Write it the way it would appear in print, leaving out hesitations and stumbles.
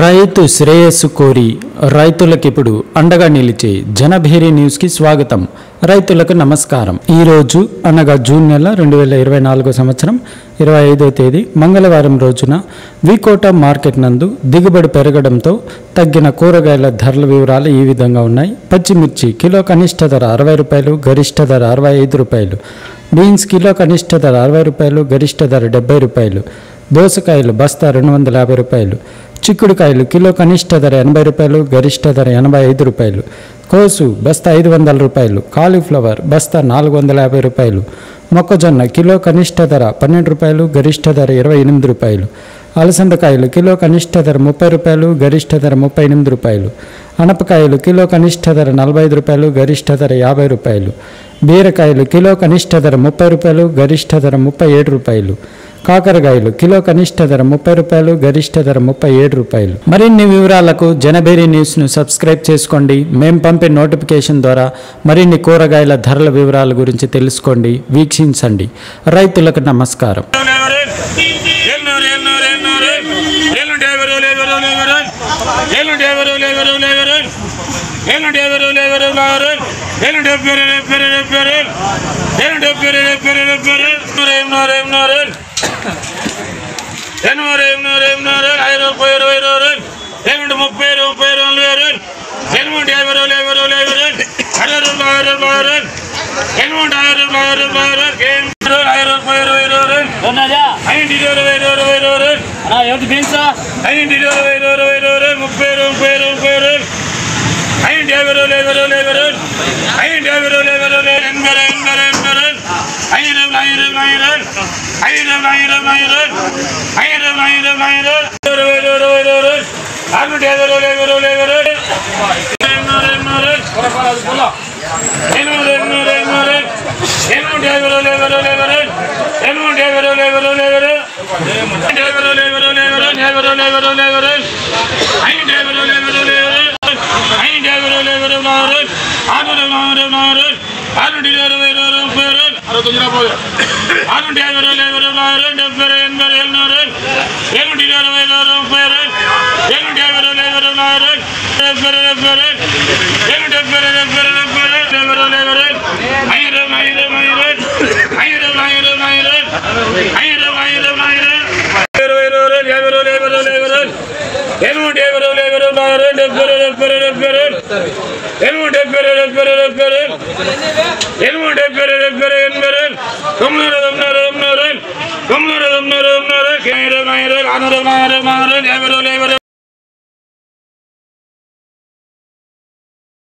రైతు శ్రేయస్సు కోరి రైతులకిప్పుడు అండగా నిలిచే జనభేరి న్యూస్ కి స్వాగతం। రైతులకు నమస్కారం। ఈ రోజు అనగా జూన్ నెల 2024 సంవత్సరం 25వ తేదీ మంగళవారం రోజున వికోట మార్కెట్ నందు దిగుబడి పెరగడంతో తగ్గిన కూరగాయల ధరల వివరాలు ఈ విధంగా ఉన్నాయి। పచ్చిమిర్చి కిలో కనిష్ట ధర 60 రూపాయలు, గరిష్ట ధర 65 రూపాయలు। బీన్స్ కిలో కనిష్ట ధర 60 రూపాయలు, గరిష్ట ధర 70 రూపాయలు। దోసకాయలు బస్తా 250 రూపాయలు। చిక్కుడుకాయలు కిలో కనిష్ట ధర 80 రూపాయలు, గరిష్ట ధర 85 రూపాయలు। కోసు బస్తా 500 రూపాయలు। కాలీఫ్లవర్ బస్తా 450 రూపాయలు। మొక్కజొన్న కిలో కనిష్ట ధర 12 రూపాయలు, గరిష్ట ధర 28 రూపాయలు। అలసందకాయలు కిలో కనిష్ట ధర 30 రూపాయలు, గరిష్ట ధర 38 రూపాయలు। అనపకాయలు కిలో కనిష్ట ధర 45 రూపాయలు, గరిష్ట ధర 50 రూపాయలు। బీరకాయలు కిలో కనిష్ట ధర 30 రూపాయలు, గరిష్ట ధర 37 రూపాయలు। కాకరకాయలు కిలో కనిష్ట ధర 30 రూపాయలు, గరిష్ట ధర 37 రూపాయలు। మరిన్ని వివరాలకు జనభేరి న్యూస్ ను సబ్స్క్రైబ్ చేసుకోండి। మేము పంపే నోటిఫికేషన్ ద్వారా మరిన్ని కూరగాయల ధరల వివరాల గురించి తెలుసుకోండి, వీక్షించండి। రైతులకు నమస్కారం।